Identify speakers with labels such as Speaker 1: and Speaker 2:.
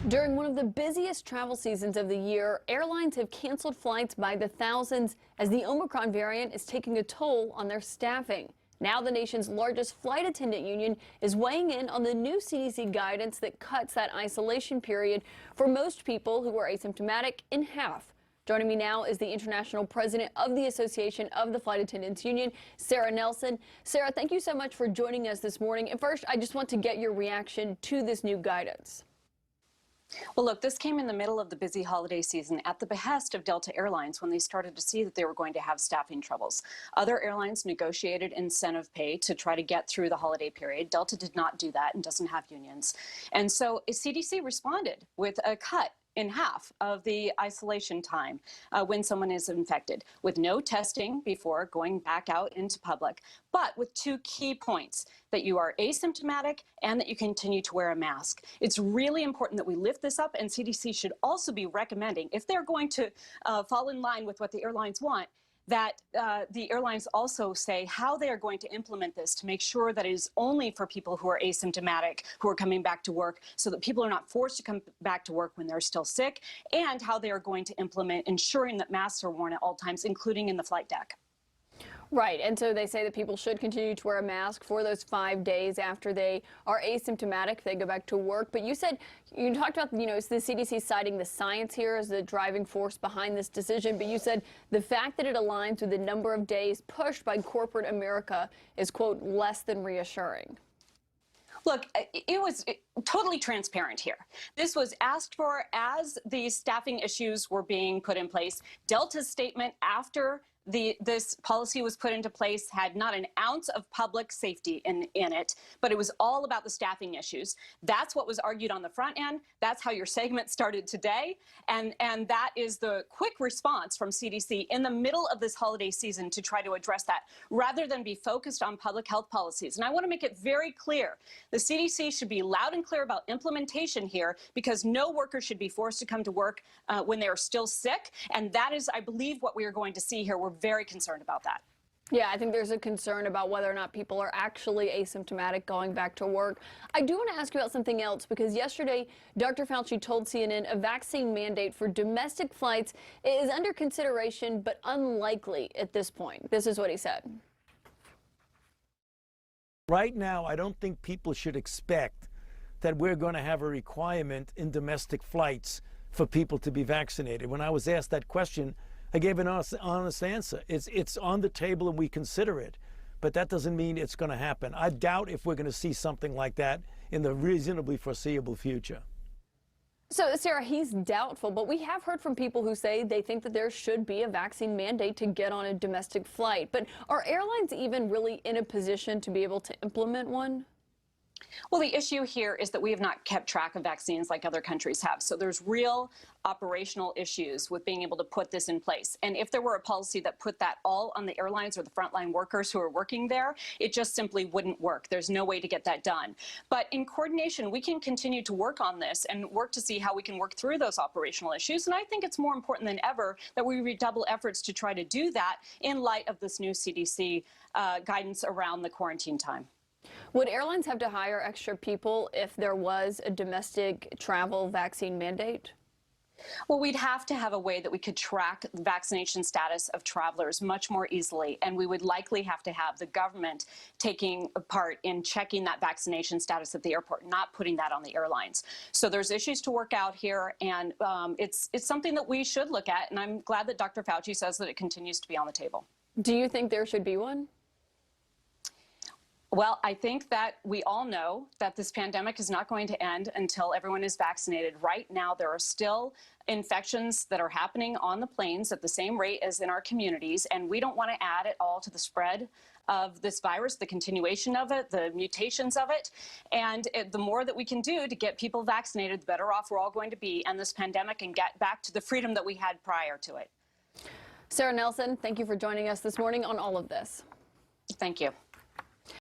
Speaker 1: During one of the busiest travel seasons of the year, airlines have canceled flights by the thousands as the Omicron variant is taking a toll on their staffing. Now the nation's largest flight attendant union is weighing in on the new CDC guidance that cuts that isolation period for most people who are asymptomatic in half. Joining me now is the international president of the Association of the Flight Attendants Union, Sara Nelson. Sara, thank you so much for joining us this morning. And first, I just want to get your reaction to this new guidance.
Speaker 2: Well, look, this came in the middle of the busy holiday season at the behest of Delta Airlines when they started to see that they were going to have staffing troubles. Other airlines negotiated incentive pay to try to get through the holiday period. Delta did not do that and doesn't have unions. And so CDC responded with a cut in half of the isolation time when someone is infected, with no testing before going back out into public, but with two key points: that you are asymptomatic and that you continue to wear a mask. It's really important that we lift this up, and CDC should also be recommending, if they're going to fall in line with what the airlines want, that the airlines also say how they are going to implement this to make sure that it is only for people who are asymptomatic who are coming back to work, so that people are not forced to come back to work when they're still sick, and how they are going to implement ensuring that masks are worn at all times, including in the flight deck.
Speaker 1: Right, and so they say that people should continue to wear a mask for those 5 days after they are asymptomatic, they go back to work. But you talked about, it's the CDC citing the science here as the driving force behind this decision, but you said the fact that it aligns with the number of days pushed by corporate America is, quote, less than reassuring.
Speaker 2: Look, it was totally transparent here. This was asked for as the staffing issues were being put in place. Delta's statement after this policy was put into place had not an ounce of public safety in it, but it was all about the staffing issues. That's what was argued on the front end. That's how your segment started today. And that is the quick response from CDC in the middle of this holiday season to try to address that, rather than be focused on public health policies. And I want to make it very clear, the CDC should be loud and clear about implementation here, because no worker should be forced to come to work when they are still sick. And that is, I believe, what we are going to see here. We're very concerned about that.
Speaker 1: Yeah, I think there's a concern about whether or not people are actually asymptomatic going back to work. I do want to ask you about something else, because yesterday, Dr. Fauci told CNN a vaccine mandate for domestic flights is under consideration, but unlikely at this point. This is what he said.
Speaker 3: Right now, I don't think people should expect that we're going to have a requirement in domestic flights for people to be vaccinated. When I was asked that question, I gave an honest answer. It's on the table and we consider it, but that doesn't mean it's going to happen. I doubt if we're going to see something like that in the reasonably foreseeable future.
Speaker 1: So, Sara, he's doubtful, but we have heard from people who say they think that there should be a vaccine mandate to get on a domestic flight. But are airlines even really in a position to be able to implement one?
Speaker 2: Well, the issue here is that we have not kept track of vaccines like other countries have. So there's real operational issues with being able to put this in place. And if there were a policy that put that all on the airlines or the frontline workers who are working there, it just simply wouldn't work. There's no way to get that done. But in coordination, we can continue to work on this and work to see how we can work through those operational issues. And I think it's more important than ever that we redouble efforts to try to do that in light of this new CDC guidance around the quarantine time.
Speaker 1: Would airlines have to hire extra people if there was a domestic travel vaccine mandate?
Speaker 2: Well, we'd have to have a way that we could track the vaccination status of travelers much more easily, and we would likely have to have the government taking part in checking that vaccination status at the airport, not putting that on the airlines. So there's issues to work out here, and it's something that we should look at, and I'm glad that Dr. Fauci says that it continues to be on the table.
Speaker 1: Do you think there should be one?
Speaker 2: Well, I think that we all know that this pandemic is not going to end until everyone is vaccinated. Right now, there are still infections that are happening on the planes at the same rate as in our communities, and we don't want to add it all to the spread of this virus, the continuation of it, the mutations of it. And the more that we can do to get people vaccinated, the better off we're all going to be in this pandemic and get back to the freedom that we had prior to it.
Speaker 1: Sara Nelson, thank you for joining us this morning on all of this.
Speaker 2: Thank you.